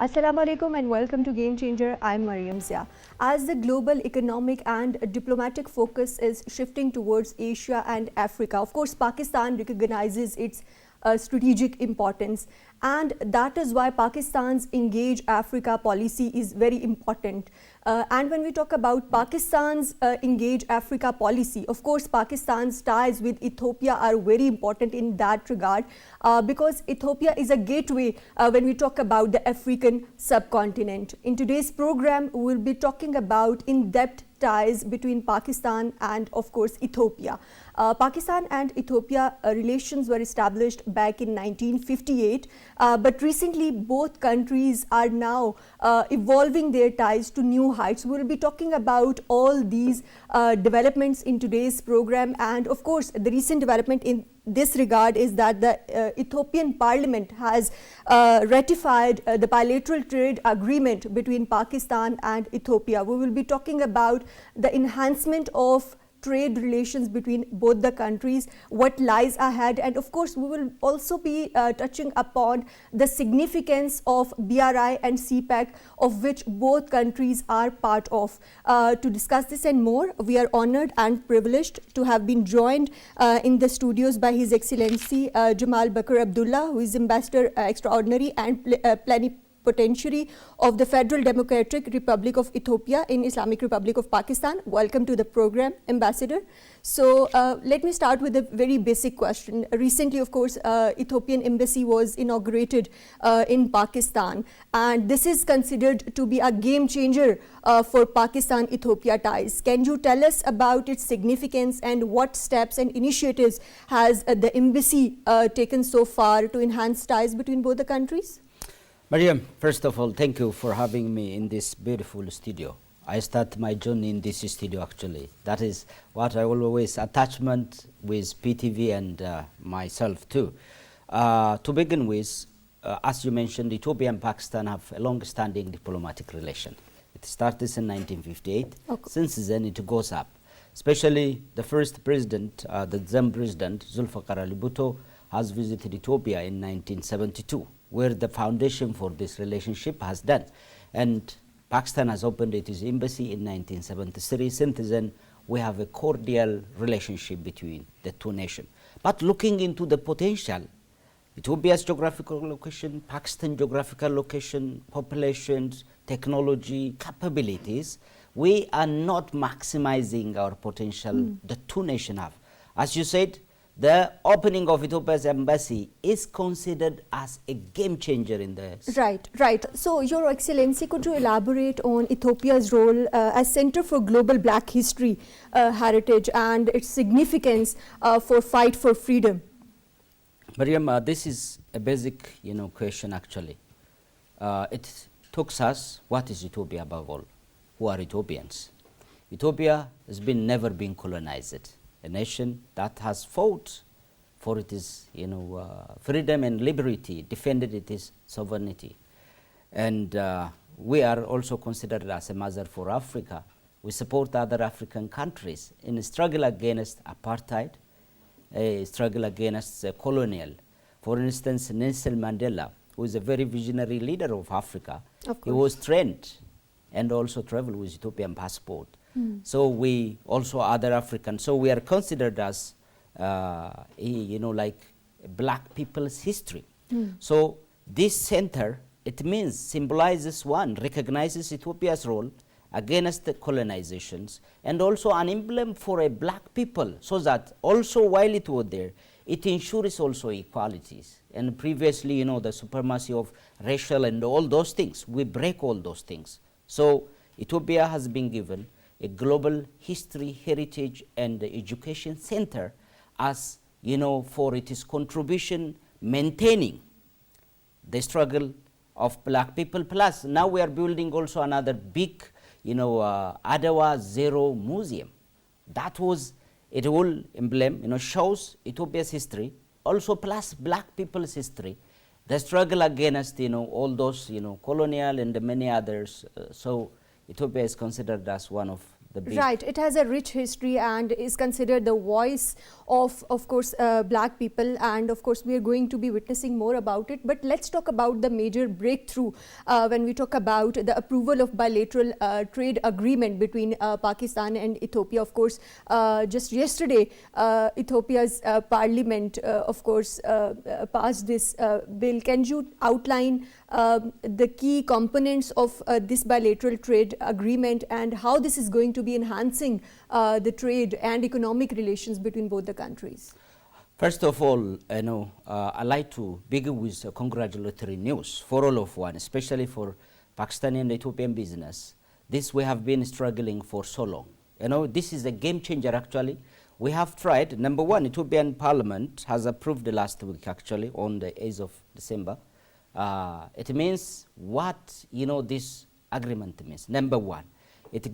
Assalamu alaikum and welcome to Game Changer. I'm Mariam Zia. As the global economic and diplomatic focus is shifting towards Asia and Africa, of course, Pakistan recognizes its strategic importance, and that is why Pakistan's Engage Africa policy is very important. And when we talk about Pakistan's Engage Africa policy, of course, Pakistan's ties with Ethiopia are very important in that regard because Ethiopia is a gateway when we talk about the African subcontinent. In today's program, we will be talking about in-depth ties between Pakistan and, of course, Ethiopia. Pakistan and Ethiopia relations were established back in 1958, but recently both countries are now evolving their ties to new heights. We will be talking about all these developments in today's program, and of course the recent development in this regard is that the Ethiopian Parliament has ratified the bilateral trade agreement between Pakistan and Ethiopia. We will be talking about the enhancement of trade relations between both the countries, what lies ahead, and of course we will also be touching upon the significance of BRI and CPEC, of which both countries are part of. To discuss this and more, we are honored and privileged to have been joined in the studios by His Excellency Jamal Bakar Abdullah, who is Ambassador Extraordinary and Plenipotentiary of the Federal Democratic Republic of Ethiopia in Islamic Republic of Pakistan. Welcome to the program, Ambassador. So let me start with a very basic question. Recently, of course, Ethiopian Embassy was inaugurated in Pakistan, and this is considered to be a game changer for Pakistan-Ethiopia ties. Can you tell us about its significance and what steps and initiatives has the embassy taken so far to enhance ties between both the countries? Mariam, first of all, thank you for having me in this beautiful studio. I start my journey in this studio actually. That is what I always attachment with PTV and myself too. To begin with, as you mentioned, Ethiopia and Pakistan have a long-standing diplomatic relation. It started in 1958. Okay. Since then it goes up. Especially the first president, the then president, Zulfikar Ali Bhutto, has visited Ethiopia in 1972. Where the foundation for this relationship has done. And Pakistan has opened its embassy in 1973. Since then, we have a cordial relationship between the two nations. But looking into the potential, Ethiopia's geographical location, Pakistan's geographical location, populations, technology, capabilities, we are not maximizing our potential the two nations have. As you said, the opening of Ethiopia's embassy is considered as a game changer in the... Right. So, Your Excellency, could you elaborate on Ethiopia's role as Center for Global Black History Heritage and its significance for fight for freedom? Mariam, this is a basic, question actually. It talks us, what is Ethiopia above all? Who are Ethiopians? Ethiopia has never been colonized. A nation that has fought for its, freedom and liberty, defended its sovereignty. And we are also considered as a mother for Africa. We support other African countries in a struggle against apartheid, a struggle against colonial. For instance, Nelson Mandela, who is a very visionary leader of Africa, he was trained and also traveled with Ethiopian passport. So we also other Africans. So we are considered as, like black people's history. So this center, it means, symbolizes one, recognizes Ethiopia's role against the colonizations and also an emblem for a black people, so that also while it was there, it ensures also equalities. And previously, the supremacy of racial and all those things, we break all those things. So Ethiopia has been given a global history, heritage, and education center as, for its contribution maintaining the struggle of black people. Plus, now we are building also another big, Adawa Zero Museum. That was a whole emblem, shows Ethiopia's history, also plus black people's history, the struggle against, all those, colonial and many others. So Ethiopia is considered as one of the big. Right, it has a rich history and is considered the voice of course, black people, and of course we are going to be witnessing more about it. But let's talk about the major breakthrough when we talk about the approval of bilateral trade agreement between Pakistan and Ethiopia. Of course, just yesterday, Ethiopia's parliament, of course, passed this bill. Can you outline the key components of this bilateral trade agreement and how this is going to be enhancing the trade and economic relations between both the countries? First of all, I'd like to begin with congratulatory news for all of one, especially for Pakistani and Ethiopian business. This we have been struggling for so long. This is a game changer actually. We have tried, number one, Ethiopian Parliament has approved the last week actually on the 8th of December. It means what, this agreement means. Number one, it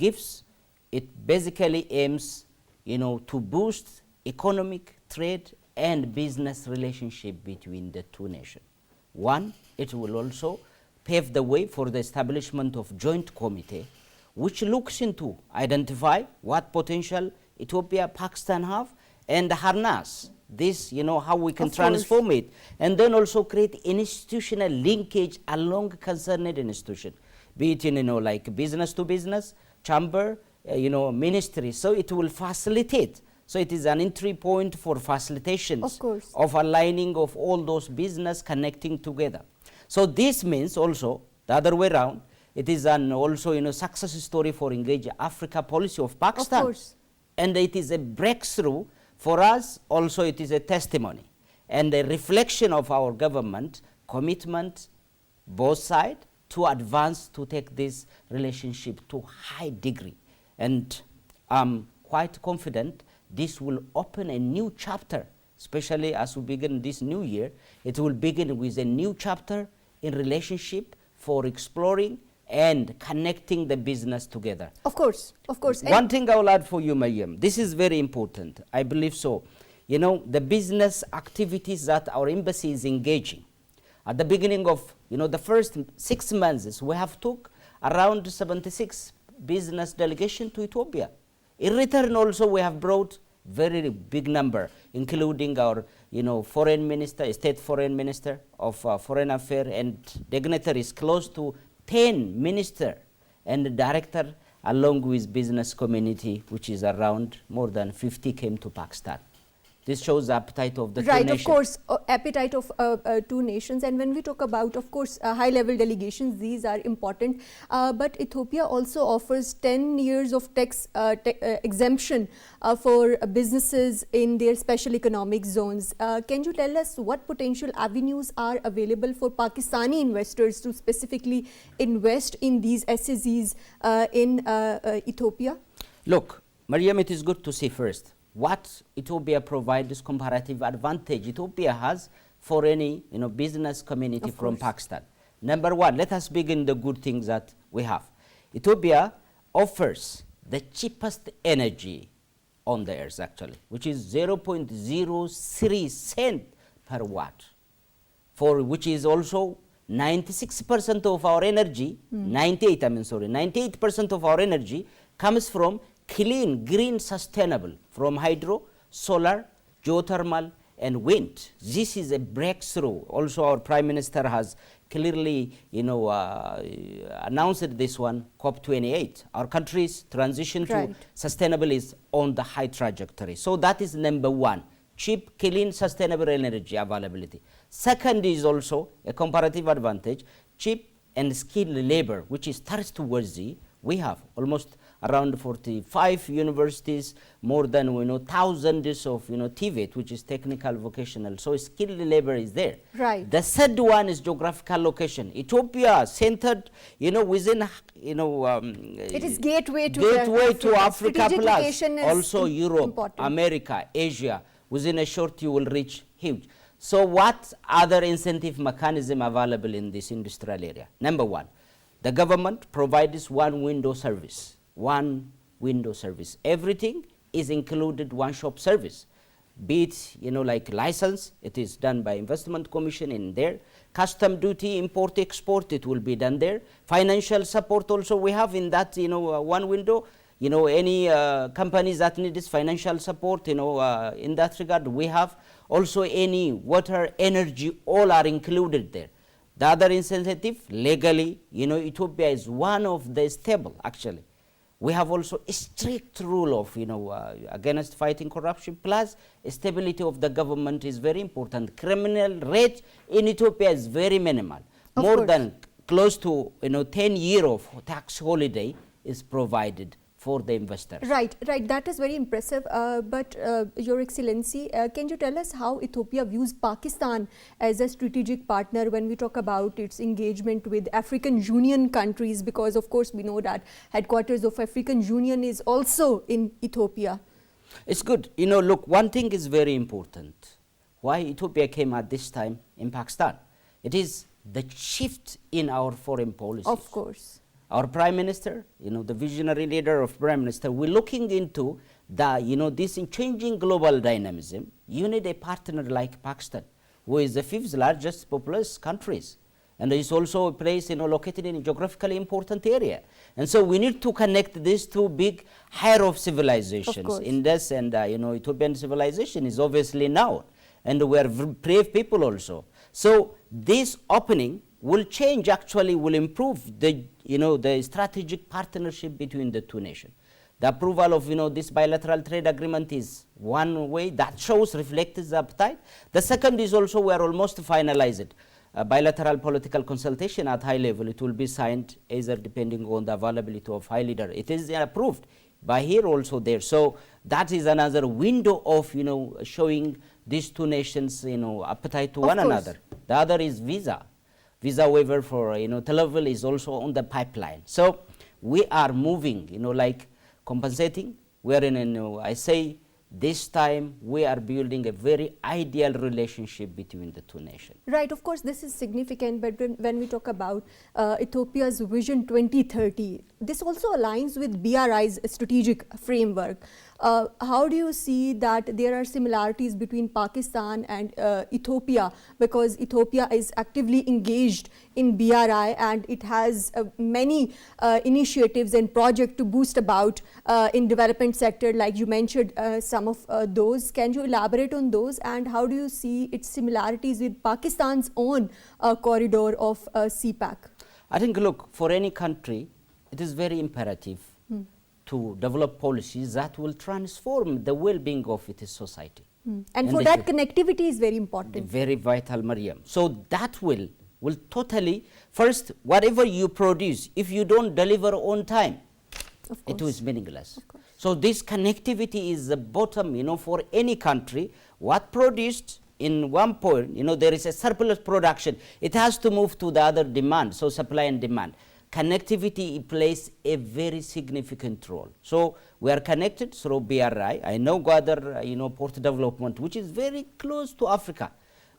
basically aims, to boost economic, trade and business relationship between the two nations. One, it will also pave the way for the establishment of joint committee which looks into identify what potential Ethiopia, Pakistan have and harness this, how we can transform it, and then also create institutional linkage along concerned institution, be it like business to business, chamber, ministry. So it will facilitate. So it is an entry point for facilitations of aligning of all those business connecting together. So this means also the other way around. It is an also success story for engage Africa policy of Pakistan. Of course. And it is a breakthrough for us. Also it is a testimony and a reflection of our government commitment both sides to advance to take this relationship to high degree. And I'm quite confident this will open a new chapter, especially as we begin this new year. It will begin with a new chapter in relationship for exploring and connecting the business together. Of course, of course. One thing I will add for you, Mayam, this is very important. I believe so. The business activities that our embassy is engaging. At the beginning of, the first 6 months, we have took around 76 business delegation to Ethiopia. In return also, we have brought very big number, including our, foreign minister, state foreign minister of foreign affairs and dignitaries, close to 10 minister and director, along with business community, which is around more than 50 came to Pakistan. This shows the appetite of the two nations. Right, of course, appetite of two nations. And when we talk about, of course, high-level delegations, these are important. But Ethiopia also offers 10 years of tax exemption for businesses in their special economic zones. Can you tell us what potential avenues are available for Pakistani investors to specifically invest in these SEZs in Ethiopia? Look, Mariam, it is good to see first what Ethiopia provides comparative advantage Ethiopia has for any business community from Pakistan. Number one, let us begin the good things that we have. Ethiopia offers the cheapest energy on the earth actually, which is 0.03 cent per watt, for which is also 96% of our energy, 98% of our energy comes from clean, green, sustainable, from hydro, solar, geothermal, and wind. This is a breakthrough. Also, our Prime Minister has clearly, announced this one, COP28. Our country's transition to sustainable is on the high trajectory. So that is number one, cheap, clean, sustainable energy availability. Second is also a comparative advantage, cheap and skilled labor, which is thirst-worthy. We have almost around 45 universities, more than thousands of TVET, which is technical vocational. So skilled labor is there. Right. The third one is geographical location. Ethiopia centered, within it is gateway to Africa plus also Europe, important. America, Asia. Within a short you will reach huge. So what other incentive mechanism available in this industrial area? Number one, the government provides one window service. Everything is included one-shop service. Be it, like license, it is done by Investment Commission in there. Custom duty, import, export, it will be done there. Financial support also we have in that, one window. any companies that need this financial support, in that regard, we have also any water, energy, all are included there. The other incentive, legally, Ethiopia is one of the stable, actually. We have also a strict rule of, against fighting corruption, plus stability of the government is very important. Criminal rate in Ethiopia is very minimal. More than close to, 10 years of tax holiday is provided for the investors. Right. That is very impressive. But Your Excellency, can you tell us how Ethiopia views Pakistan as a strategic partner when we talk about its engagement with African Union countries? Because of course we know that headquarters of African Union is also in Ethiopia. It's good. Look, one thing is very important. Why Ethiopia came at this time in Pakistan? It is the shift in our foreign policy. Of course. Our Prime Minister, the visionary leader of Prime Minister, we're looking into the, this changing global dynamism. You need a partner like Pakistan, who is the 5th largest populous countries. And is also a place, located in a geographically important area. And so we need to connect these two big higher of civilizations. Indus and, Ethiopian civilization is obviously known. And we are brave people also. So this opening will change, actually will improve the, the strategic partnership between the two nations. The approval of, this bilateral trade agreement is one way that shows, reflects the appetite. The second is also we are almost finalized. A bilateral political consultation at high level, it will be signed either depending on the availability of high leader. It is approved by here also there. So that is another window of, showing these two nations, appetite to one another. The other is visa waiver for, travel is also on the pipeline. So we are moving, like compensating. We are in, I say, this time we are building a very ideal relationship between the two nations. Right, of course, this is significant, but when we talk about Ethiopia's Vision 2030, this also aligns with BRI's strategic framework. How do you see that there are similarities between Pakistan and Ethiopia, because Ethiopia is actively engaged in BRI and it has many initiatives and projects to boost about in development sector, like you mentioned some of those. Can you elaborate on those, and how do you see its similarities with Pakistan's own corridor of CPAC? I think, look, for any country, it is very imperative to develop policies that will transform the well-being of its society. And for that, connectivity is very important. Very vital, Mariam. So that will totally, first, whatever you produce, if you don't deliver on time, it is meaningless. So this connectivity is the bottom, for any country. What produced in one point, there is a surplus production. It has to move to the other demand, so supply and demand. Connectivity plays a very significant role. So we are connected through BRI. I know Gwadar, port development, which is very close to Africa.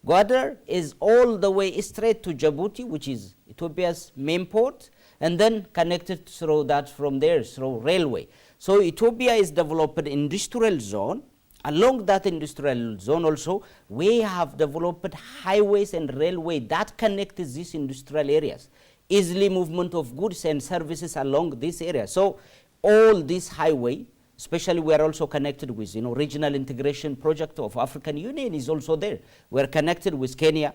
Gwadar is all the way straight to Djibouti, which is Ethiopia's main port, and then connected through that from there, through railway. So Ethiopia is developed industrial zone. Along that industrial zone also, we have developed highways and railway that connect these industrial areas. Easily movement of goods and services along this area. So all this highway, especially we are also connected with, regional integration project of African Union is also there. We are connected with Kenya,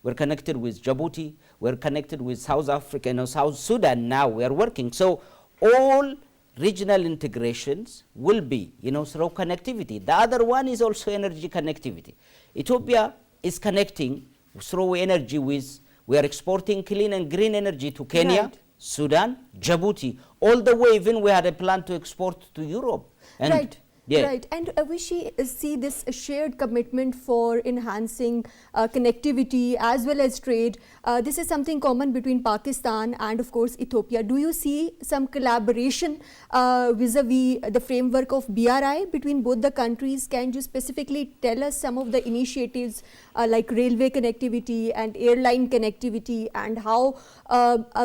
we are connected with Djibouti, we are connected with South Africa, South Sudan now we are working. So all regional integrations will be, through connectivity. The other one is also energy connectivity. Ethiopia is connecting through energy with, we are exporting clean and green energy to Kenya, Sudan, Djibouti, all the way even we had a plan to export to Europe. And Right, and we see this shared commitment for enhancing connectivity as well as trade. This is something common between Pakistan and, of course, Ethiopia. Do you see some collaboration vis-a-vis the framework of BRI between both the countries? Can you specifically tell us some of the initiatives like railway connectivity and airline connectivity, and how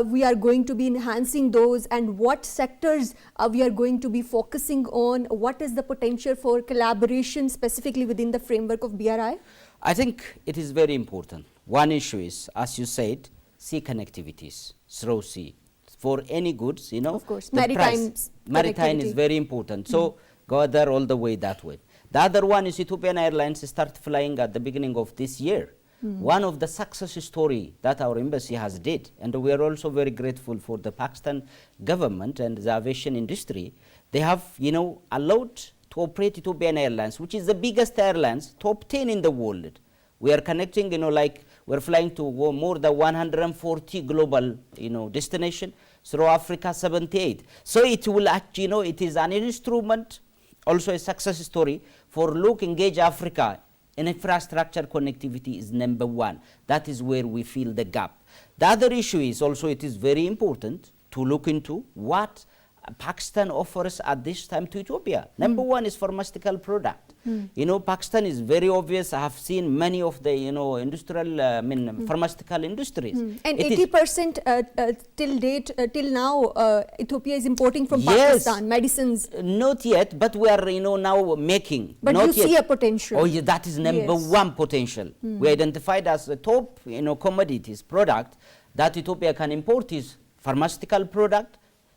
we are going to be enhancing those, and what sectors we are going to be focusing on? What is the potential for collaboration specifically within the framework of BRI? I think it is very important. One issue is, as you said, sea connectivities through sea, for any goods, you know. Of course, the maritime price. Maritime is connectivity. very important. So go there all the way that way. The other one is Ethiopian Airlines start flying at the beginning of this year. One of the success story that our embassy has did, and we are also very grateful for the Pakistan government and the aviation industry. They have, you know, allowed to operate Ethiopian Airlines, which is the biggest airlines, top 10 in the world. We are connecting, you know, like we're flying to more than 140 global, you know, destination through Africa 78. So it will act, you know, it is an instrument, also a success story for engage Africa. And infrastructure connectivity is number one. That is where we feel the gap. The other issue is also it is very important to look into what Pakistan offers at this time to Ethiopia. Number one is pharmaceutical product. You know, Pakistan is very obvious. I have seen many of the, you know, industrial, pharmaceutical industries. And It 80% till date, till now, Ethiopia is importing from Pakistan, medicines. Not yet, but we are, you know, now making. But not you yet. see a potential. Oh, yeah, that is number one potential. We identified as the top, you know, commodities product that Ethiopia can import is pharmaceutical product,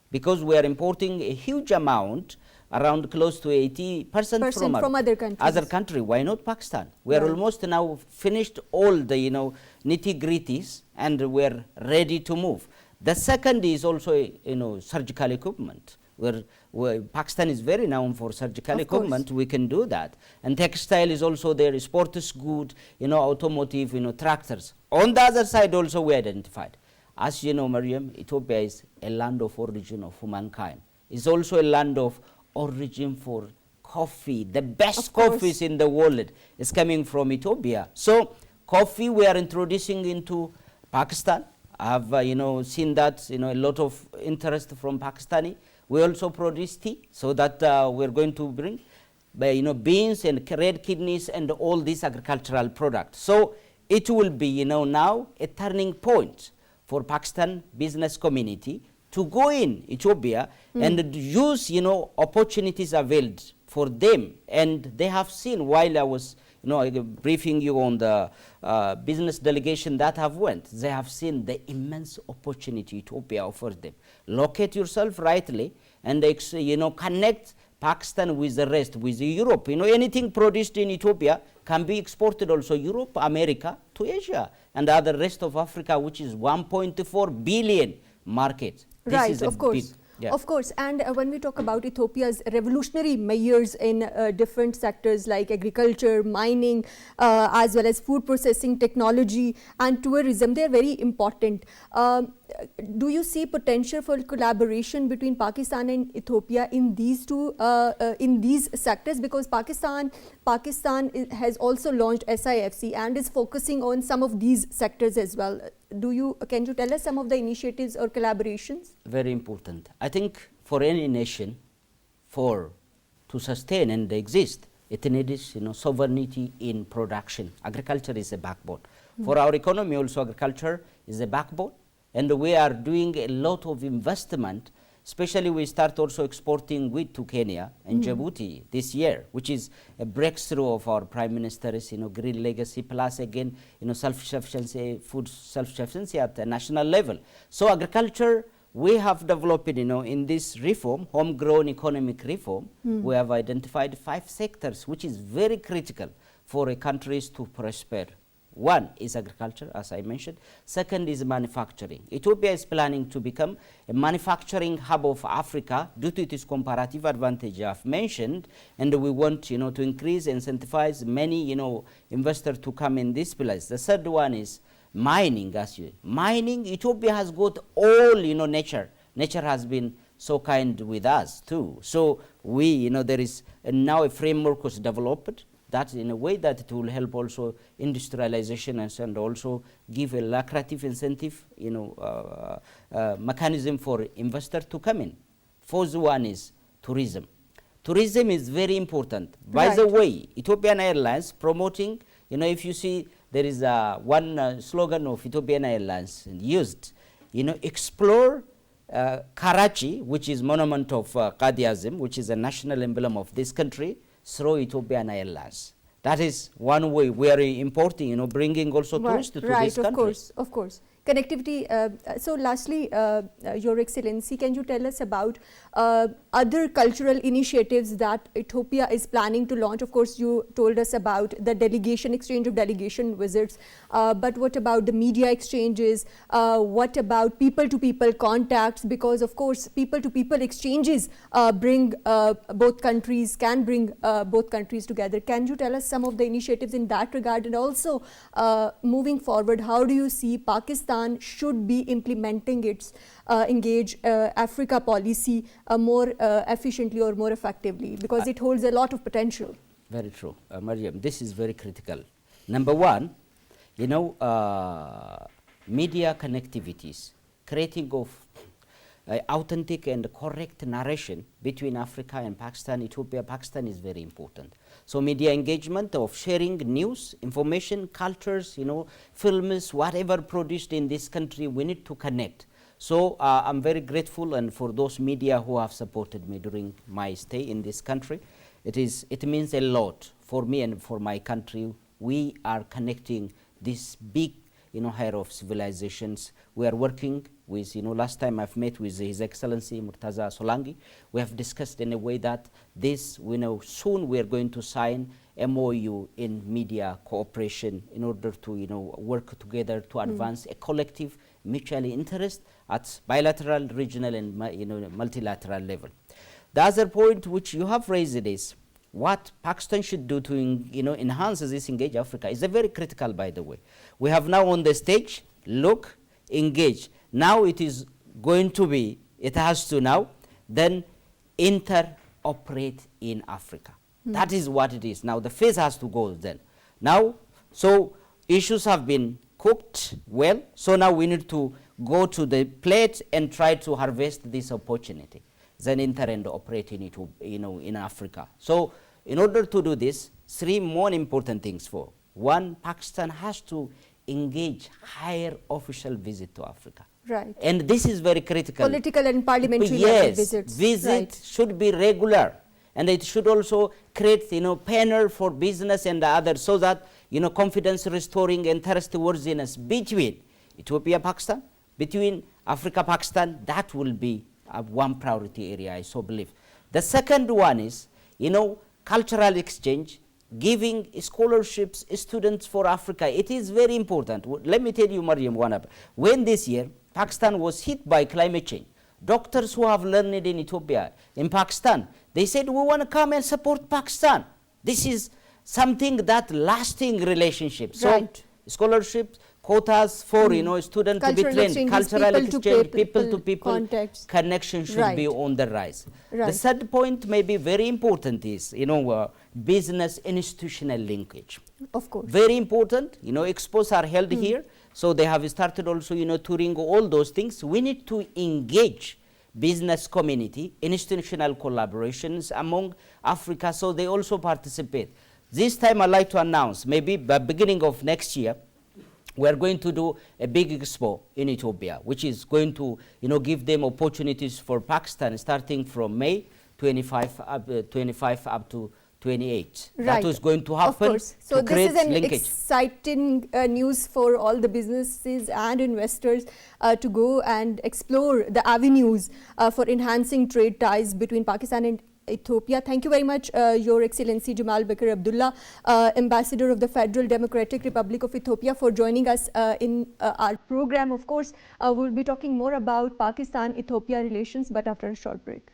because we are importing a huge amount, around close to 80% from other countries. Why not Pakistan? We are almost now finished all the, you know, nitty-gritties, and we are ready to move. The second is also, you know, surgical equipment. Where Pakistan is very known for surgical equipment, we can do that. And textile is also there, sports good, you know, automotive, you know, tractors. On the other side also we identified. As you know, Mariam, Ethiopia is a land of origin of humankind. It's also a land of origin for coffee. The best coffees in the world is coming from Ethiopia. So coffee we are introducing into Pakistan. I have, you know, seen that, you know, a lot of interest from Pakistani. We also produce tea, so that we're going to bring, you know, beans and red kidneys and all these agricultural products. So it will be, you know, now a turning point for Pakistan business community to go in Ethiopia and use, you know, opportunities availed for them. And they have seen, while I was, you know, briefing you on the business delegation that have went, they have seen the immense opportunity Ethiopia offers them. Locate yourself rightly and, you know, connect Pakistan with the rest, with Europe. You know, anything produced in Ethiopia can be exported also Europe, America, to Asia, and the other rest of Africa, which is 1.4 billion market. Right, of course. Of course, and when we talk about Ethiopia's revolutionary measures in different sectors like agriculture, mining, as well as food processing, technology and tourism, they are very important. Do you see potential for collaboration between Pakistan and Ethiopia in these two, in these sectors? Because Pakistan has also launched SIFC and is focusing on some of these sectors as well. Can you tell us some of the initiatives or collaborations? Very important. I think for any nation, to sustain and exist, it needs, you know, sovereignty in production. Agriculture is a backbone. For our economy also, agriculture is a backbone, and we are doing a lot of investment. Especially we start also exporting wheat to Kenya and Djibouti this year, which is a breakthrough of our Prime Minister's, you know, green legacy, plus again, you know, self-sufficiency, food self-sufficiency at the national level. So agriculture, we have developed, you know, in this reform, homegrown economic reform, we have identified 5 sectors, which is very critical for a countries to prosper. One is agriculture, as I mentioned. Second is manufacturing. Ethiopia is planning to become a manufacturing hub of Africa due to its comparative advantage I've mentioned, and we want, you know, to increase, incentivize many, you know, investors to come in this place. The third one is mining. Mining, Ethiopia has got all, you know, nature. Nature has been so kind with us too. So we, you know, there is now a framework was developed that in a way that it will help also industrialization and also give a lucrative incentive, you know, mechanism for investors to come in. Fourth one is tourism. Tourism is very important. By the way, Ethiopian Airlines promoting, you know, if you see there is one slogan of Ethiopian Airlines used, you know, explore Karachi, which is monument of Qadiazim, which is a national emblem of this country, through Ethiopian Airlines. That is one way we are importing, you know, bringing also tourists to this country. Of course. connectivity. So lastly, Your Excellency, can you tell us about other cultural initiatives that Ethiopia is planning to launch? Of course, you told us about the delegation exchange of delegation visits, but what about the media exchanges? What about people-to-people contacts? Because of course, people-to-people exchanges bring both countries, can bring both countries together. Can you tell us some of the initiatives in that regard? And also, moving forward, how do you see Pakistan should be implementing its engage Africa policy more efficiently or more effectively, because it holds a lot of potential? Very true, Mariam. This is very critical. Number one, media connectivities, creating of authentic and correct narration between Africa and Pakistan, Ethiopia, Pakistan is very important. So media engagement of sharing news, information, cultures, films, whatever produced in this country, we need to connect. So I'm very grateful, and for those media who have supported me during my stay in this country. It means a lot for me and for my country. We are connecting this big higher of civilizations. We are working with, last time I've met with His Excellency Murtaza Solangi, we have discussed in a way that this, soon we are going to sign MOU in media cooperation in order to, work together to advance a collective mutually interest at bilateral, regional, and multilateral level. The other point which you have raised is what Pakistan should do to enhance this Engage Africa is a very critical, by the way. We have now on the stage, look, engage. Now it is going to be, it has to now, then interoperate in Africa. That is what it is. Now the phase has to go then. Now, so issues have been cooked well, so now we need to go to the plate and try to harvest this opportunity. Then enter and operate in it, in Africa. So in order to do this, three more important things. One, Pakistan has to engage higher official visit to Africa. Right. And this is very critical. Political and parliamentary level visits. Visit should be regular. And it should also create, panel for business and the others, so that, confidence restoring and trustworthiness between Ethiopia, Pakistan, between Africa, Pakistan, that will be one priority area, I so believe. The second one is, cultural exchange, giving scholarships, students for Africa. It is very important. Let me tell you, Mariam, when this year Pakistan was hit by climate change, doctors who have learned in Ethiopia, in Pakistan, they said, we want to come and support Pakistan. This is something that lasting relationship. So scholarships, quotas for students to be trained, cultural exchange, people to people connection should be on the rise. The third point may be very important is business institutional linkage. Of course, very important. Expos are held here, so they have started also touring all those things. We need to engage business community, institutional collaborations among Africa, so they also participate. This time I'd like to announce, maybe by beginning of next year, we are going to do a big expo in Ethiopia, which is going to, give them opportunities for Pakistan, starting from May 25 up to 28. That is going to happen. Of course. So this is an exciting news for all the businesses and investors to go and explore the avenues for enhancing trade ties between Pakistan and Ethiopia. Thank you very much, Your Excellency Jamal Bakar Abdullah, Ambassador of the Federal Democratic Republic of Ethiopia, for joining us in our program. Of course, we'll be talking more about Pakistan-Ethiopia relations, but after a short break.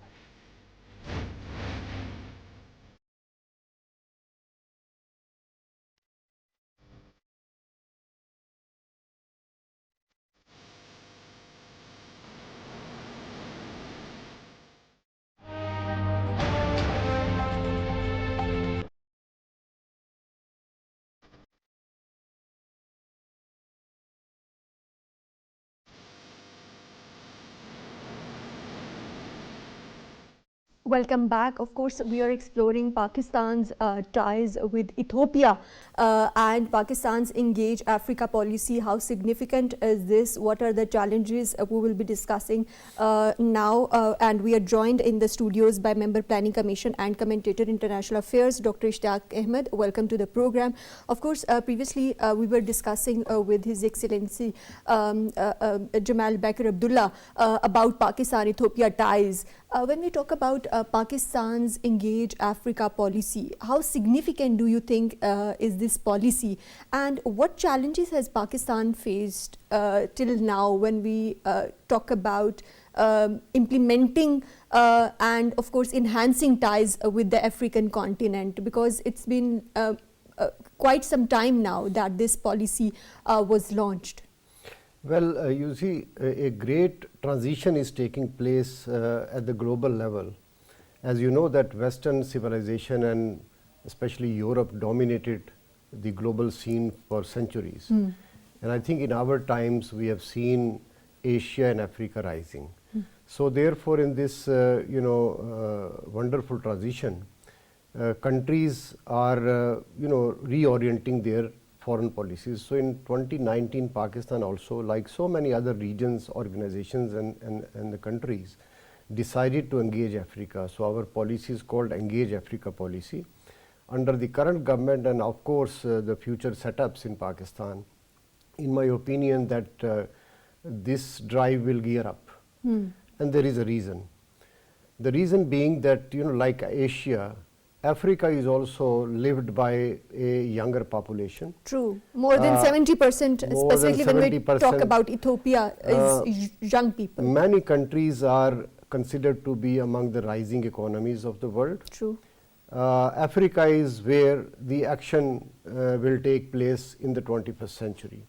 Welcome back. Of course, we are exploring Pakistan's ties with Ethiopia and Pakistan's Engage Africa policy. How significant is this? What are the challenges we will be discussing now? And we are joined in the studios by Member Planning Commission and Commentator International Affairs, Dr. Ishtaq Ahmed. Welcome to the program. Of course, previously we were discussing with His Excellency Jamal Bakar Abdullah about Pakistan-Ethiopia ties. When we talk about Pakistan's Engage Africa policy, how significant do you think is this policy, and what challenges has Pakistan faced till now when we talk about implementing and of course enhancing ties with the African continent, because it's been quite some time now that this policy was launched? Well, you see, a great transition is taking place at the global level. As you know, that Western civilization and especially Europe dominated the global scene for centuries. And I think in our times we have seen Asia and Africa rising. So therefore, in this wonderful transition, countries are reorienting their foreign policies. So in 2019, Pakistan also, like so many other regions, organizations and the countries, decided to engage Africa. So our policy is called Engage Africa policy. Under the current government and of course the future setups in Pakistan, in my opinion that this drive will gear up. And there is a reason. The reason being that, like Asia, Africa is also lived by a younger population. True. More than 70%, specifically when we talk about Ethiopia, is young people. Many countries are considered to be among the rising economies of the world. True. Africa is where the action will take place in the 21st century.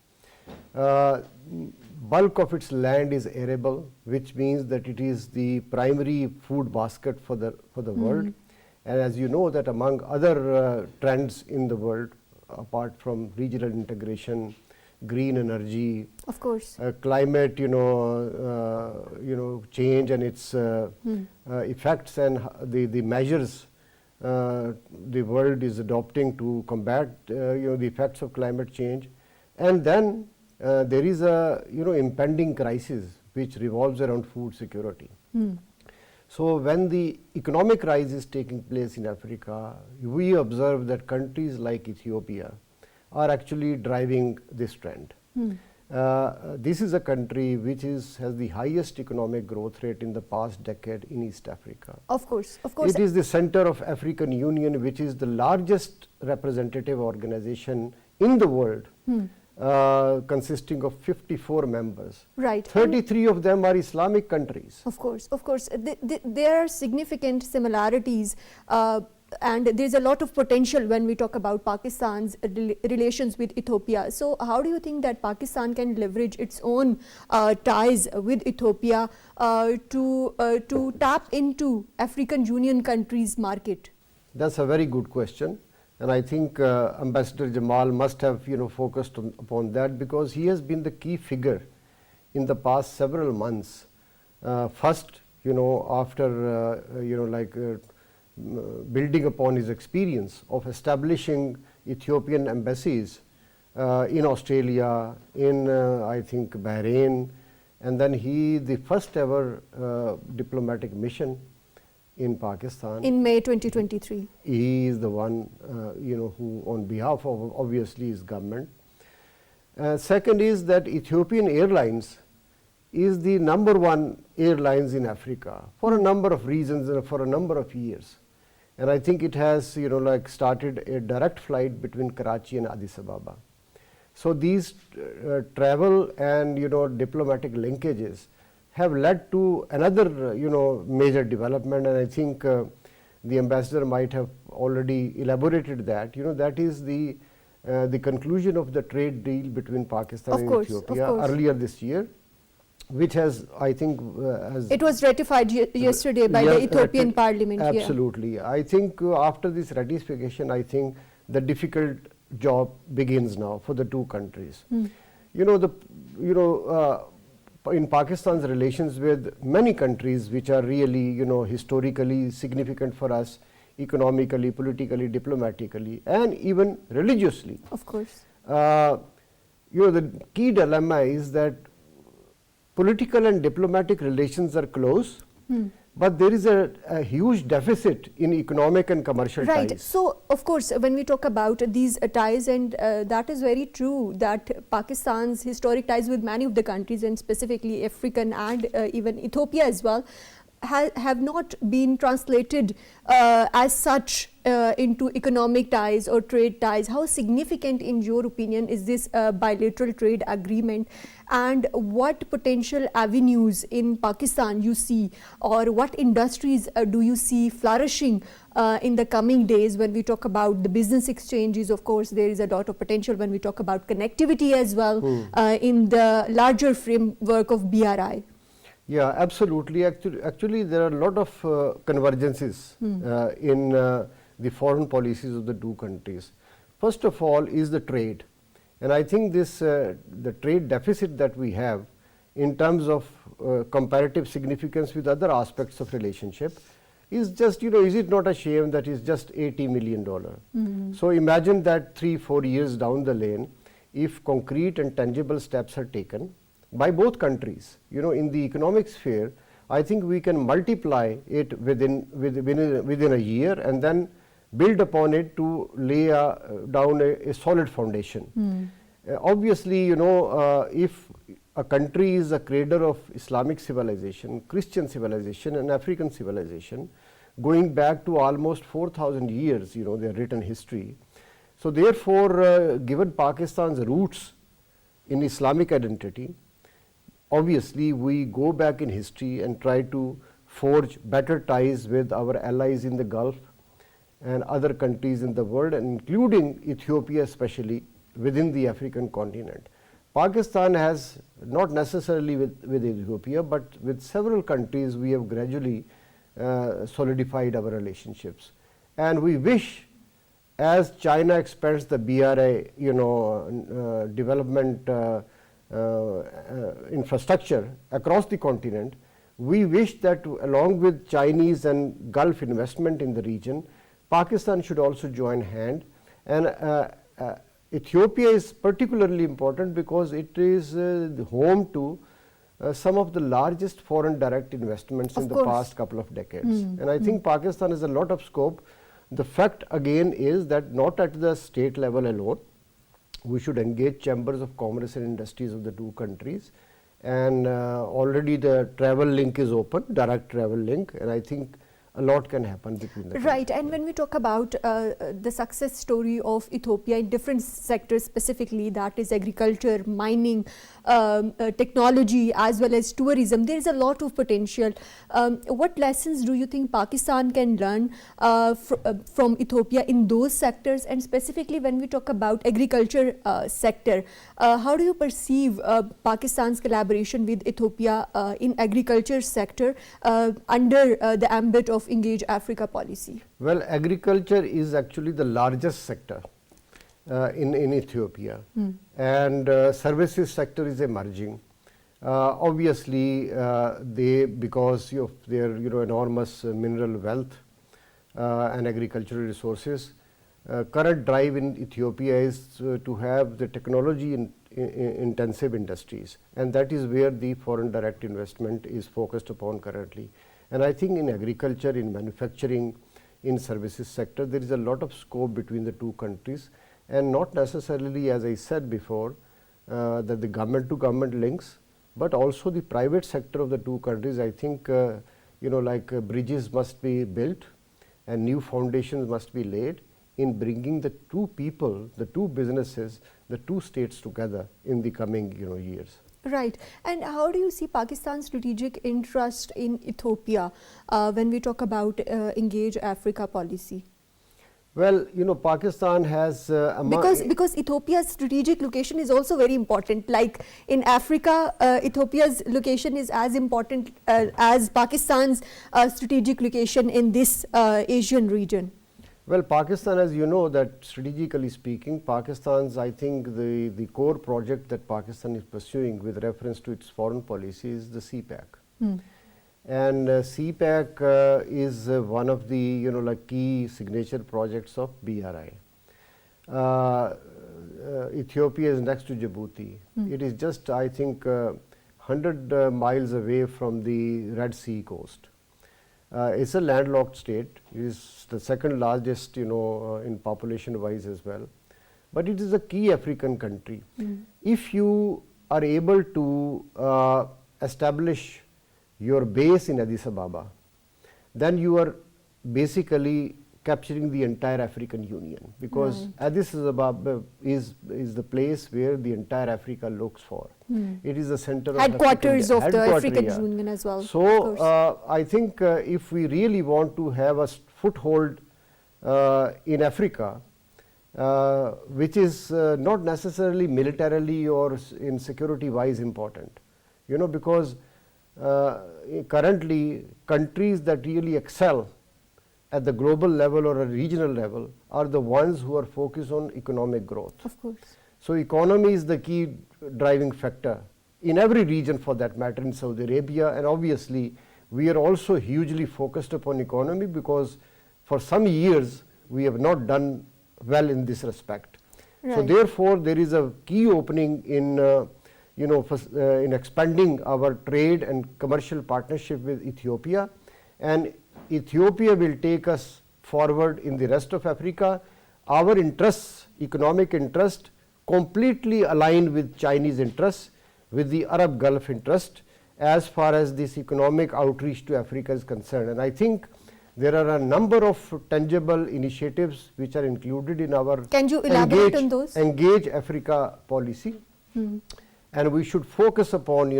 Bulk of its land is arable, which means that it is the primary food basket for the world. And as you know that among other trends in the world, apart from regional integration, green energy, of course, climate, change and its effects and the measures the world is adopting to combat, the effects of climate change, and then there is a impending crisis which revolves around food security. So when the economic rise is taking place in Africa, we observe that countries like Ethiopia are actually driving this trend. This is a country which has the highest economic growth rate in the past decade in East Africa. Of course, of course. It is the center of African Union, which is the largest representative organization in the world. Consisting of 54 members. Right. 33 of them are Islamic countries. Of course, of course. There are significant similarities and there's a lot of potential when we talk about Pakistan's relations with Ethiopia. So how do you think that Pakistan can leverage its own ties with Ethiopia to tap into African Union countries' market? That's a very good question. And I think Ambassador Jamal must have focused upon that, because he has been the key figure in the past several months. First, after building upon his experience of establishing Ethiopian embassies in Australia, in I think Bahrain, and then the first ever diplomatic mission in Pakistan. In May 2023. He is the one, who on behalf of obviously his government. Second is that Ethiopian Airlines is the #1 airlines in Africa for a number of reasons and for a number of years. And I think it has, started a direct flight between Karachi and Addis Ababa. So these travel and, diplomatic linkages have led to another, major development, and I think the ambassador might have already elaborated that. That is the conclusion of the trade deal between Pakistan and Ethiopia earlier this year, which has, I think, it was ratified yesterday by the Ethiopian Parliament. Absolutely. I think after this ratification, I think the difficult job begins now for the two countries. in Pakistan's relations with many countries which are really, historically significant for us, economically, politically, diplomatically, and even religiously. Of course. The key dilemma is that political and diplomatic relations are close, but there is a huge deficit in economic and commercial ties. Right. So, of course, when we talk about these ties, and that is very true, that Pakistan's historic ties with many of the countries, and specifically African and even Ethiopia as well, have not been translated as such into economic ties or trade ties. How significant, in your opinion, is this bilateral trade agreement, and what potential avenues in Pakistan you see, or what industries do you see flourishing in the coming days? When we talk about the business exchanges, of course, there is a lot of potential when we talk about connectivity as well in the larger framework of BRI. Yeah, absolutely. Actually, there are a lot of convergences in the foreign policies of the two countries. First of all is the trade, and I think this the trade deficit that we have in terms of comparative significance with other aspects of relationship is just, is it not a shame that is just $80 million? So imagine that 3-4 years down the lane, if concrete and tangible steps are taken by both countries, in the economic sphere, I think we can multiply it within a year and then build upon it to lay down a solid foundation. Obviously, if a country is a cradle of Islamic civilization, Christian civilization and African civilization, going back to almost 4,000 years, their written history. So therefore, given Pakistan's roots in Islamic identity, obviously we go back in history and try to forge better ties with our allies in the Gulf and other countries in the world, and including Ethiopia especially within the African continent. Pakistan has, not necessarily with Ethiopia, but with several countries we have gradually solidified our relationships. And we wish, as China expands the BRI, development infrastructure across the continent, we wish that along with Chinese and Gulf investment in the region, Pakistan should also join hand. And Ethiopia is particularly important because it is home to some of the largest foreign direct investments in the past couple of decades. And I think Pakistan has a lot of scope. The fact again is that not at the state level alone, we should engage chambers of commerce and industries of the two countries, and already the travel link is open, direct travel link, and I think a lot can happen between the Right, and when we talk about the success story of Ethiopia in different sectors specifically, that is agriculture, mining, technology as well as tourism, there is a lot of potential. What lessons do you think Pakistan can learn from Ethiopia in those sectors, and specifically when we talk about agriculture sector, how do you perceive Pakistan's collaboration with Ethiopia in agriculture sector under the ambit of Engage Africa policy? Well, agriculture is actually the largest sector in Ethiopia, and services sector is emerging. Obviously, because of their enormous mineral wealth and agricultural resources, current drive in Ethiopia is to have the technology intensive industries, and that is where the foreign direct investment is focused upon currently. And I think in agriculture, in manufacturing, in services sector, there is a lot of scope between the two countries, and not necessarily, as I said before, that the government to government links, but also the private sector of the two countries. I think bridges must be built and new foundations must be laid in bringing the two people, the two businesses, the two states together in the coming years. Right. And how do you see Pakistan's strategic interest in Ethiopia when we talk about Engage Africa policy? Well, Pakistan has because Ethiopia's strategic location is also very important. Like in Africa, Ethiopia's location is as important as Pakistan's strategic location in this Asian region. Well, Pakistan, as you know, that strategically speaking, Pakistan's, I think, the core project that Pakistan is pursuing with reference to its foreign policy is the CPAC. And CPAC is one of the, like key signature projects of BRI. Ethiopia is next to Djibouti. It is just, I think, 100 miles away from the Red Sea coast. It's a landlocked state. It is the second largest, in population wise as well. But it is a key African country. If you are able to establish your base in Addis Ababa, then you are basically capturing the entire African Union, because Addis Ababa is the place where the entire Africa looks for. It is the center headquarters of the African Union as well. So I think if we really want to have a foothold in Africa, which is not necessarily militarily or in security wise important, because currently countries that really excel at the global level or a regional level are the ones who are focused on economic growth. Of course. So economy is the key driving factor in every region, for that matter, in Saudi Arabia, and obviously we are also hugely focused upon economy, because for some years we have not done well in this respect. So therefore there is a key opening in in expanding our trade and commercial partnership with Ethiopia, and Ethiopia will take us forward in the rest of Africa. Our interests, economic interest, completely aligned with Chinese interests, with the Arab Gulf interest, as far as this economic outreach to Africa is concerned. And I think there are a number of tangible initiatives which are included in our Can you elaborate on those? Engage Africa policy. And we should focus upon,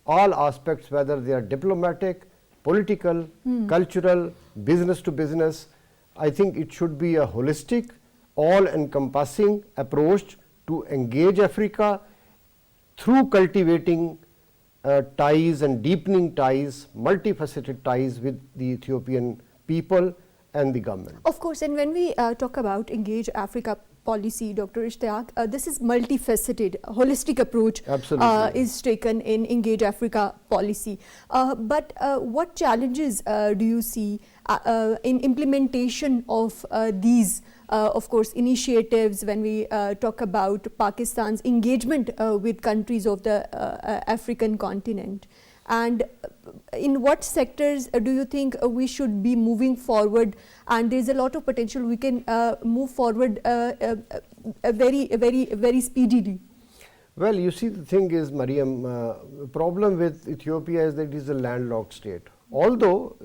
all aspects, whether they are diplomatic, political, cultural, business to business. I think it should be a holistic, all-encompassing approach to engage Africa through cultivating ties and deepening ties, multifaceted ties with the Ethiopian people and the government. Of course, and when we talk about Engage Africa policy, Dr. Ishtiaq, this is multifaceted, holistic approach is taken in Engage Africa policy. But what challenges do you see in implementation of these, of course, initiatives when we talk about Pakistan's engagement with countries of the African continent? And in what sectors do you think we should be moving forward, and there is a lot of potential we can move forward very speedily? Well, you see, the thing is, Mariam, the problem with Ethiopia is that it is a landlocked state. Although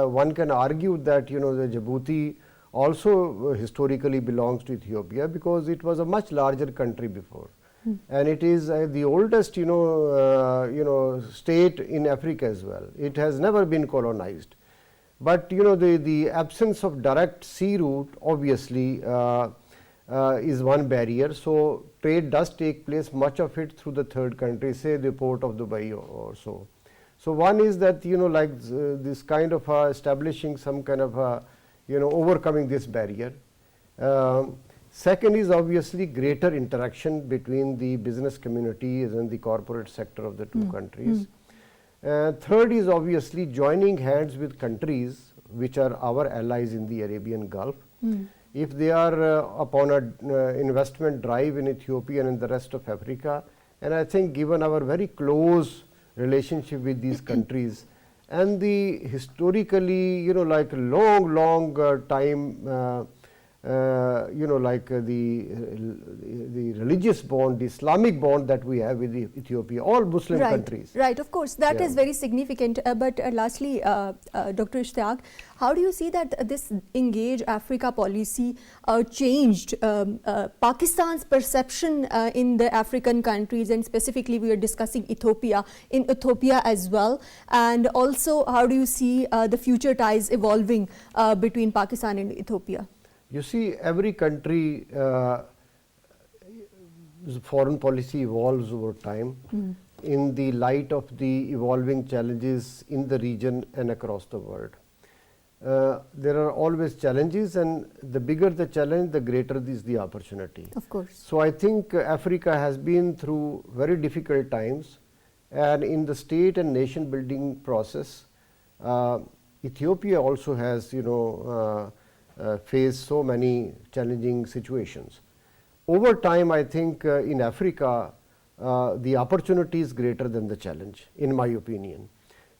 one can argue that the Djibouti also historically belongs to Ethiopia, because it was a much larger country before. And it is the oldest state in Africa as well. It has never been colonized. But the absence of direct sea route obviously is one barrier. So trade does take place, much of it through the third country, say the port of Dubai or so. So one is that this kind of establishing some kind of overcoming this barrier. Second is obviously greater interaction between the business communities and the corporate sector of the two countries. Third is obviously joining hands with countries which are our allies in the Arabian Gulf. If they are upon an investment drive in Ethiopia and in the rest of Africa, and I think given our very close relationship with these countries and the historically long time the religious bond, the Islamic bond that we have with Ethiopia, all Muslim countries. Right, of course, that is very significant. But lastly, Dr. Ishtiaq, how do you see that this Engage Africa policy changed Pakistan's perception in the African countries, and specifically we are discussing Ethiopia, in Ethiopia as well, and also how do you see the future ties evolving between Pakistan and Ethiopia? You see, every country foreign policy evolves over time in the light of the evolving challenges in the region and across the world. there are always challenges, and the bigger the challenge, the greater is the opportunity. Of course. So I think Africa has been through very difficult times, and in the state and nation building process, Ethiopia also has, faced so many challenging situations. Over time, I think in Africa, the opportunity is greater than the challenge, in my opinion.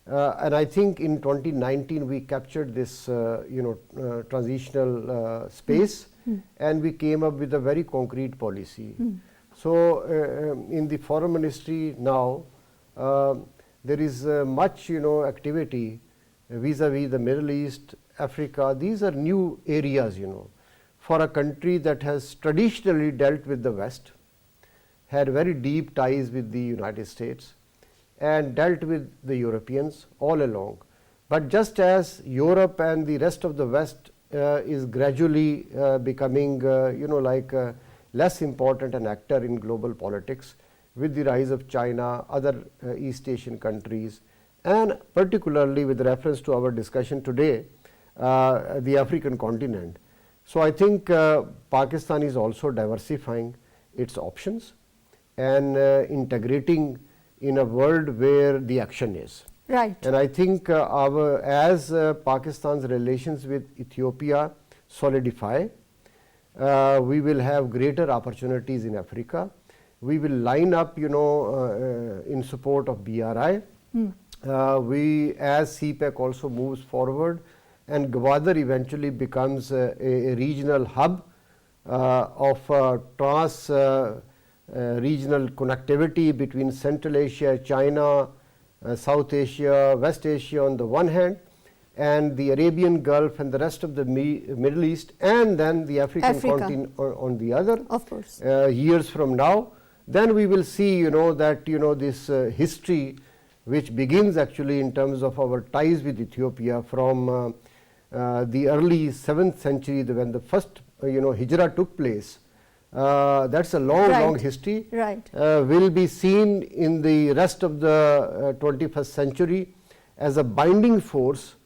And I think in 2019 we captured this, transitional space, and we came up with a very concrete policy. So in the foreign ministry now, there is much, activity vis-a-vis the Middle East, Africa. These are new areas, for a country that has traditionally dealt with the West, had very deep ties with the United States, and dealt with the Europeans all along. But just as Europe and the rest of the West is gradually becoming, less important an actor in global politics with the rise of China, other East Asian countries, and particularly with reference to our discussion today, the African continent. So I think Pakistan is also diversifying its options and integrating in a world where the action is. Right. And I think as Pakistan's relations with Ethiopia solidify, we will have greater opportunities in Africa. We will line up, in support of BRI. We, as CPEC also moves forward, and Gwadar eventually becomes a regional hub of regional connectivity between Central Asia, China, South Asia, West Asia on the one hand, and the Arabian Gulf and the rest of the Middle East, and then the African continent on the other. Of course. Years from now, then we will see, that this history, which begins actually in terms of our ties with Ethiopia from the early 7th century, when the first hijrah took place. That's a long history. Right. Will be seen in the rest of the 21st century as a binding force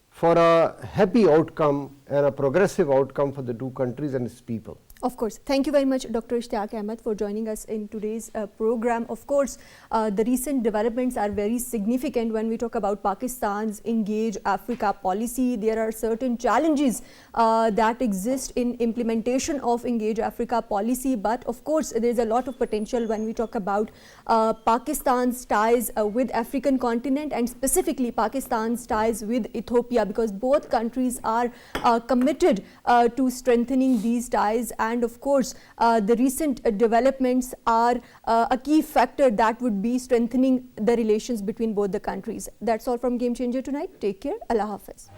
for a happy outcome and a progressive outcome for the two countries and its people. Of course. Thank you very much, Dr. Ishtiaq Ahmed, for joining us in today's program. Of course, the recent developments are very significant when we talk about Pakistan's Engage Africa policy. There are certain challenges that exist in implementation of Engage Africa policy, but of course, there is a lot of potential when we talk about Pakistan's ties with African continent, and specifically Pakistan's ties with Ethiopia, because both countries are committed to strengthening these ties. And of course, the recent developments are a key factor that would be strengthening the relations between both the countries. That's all from Game Changer tonight. Take care. Allah Hafiz.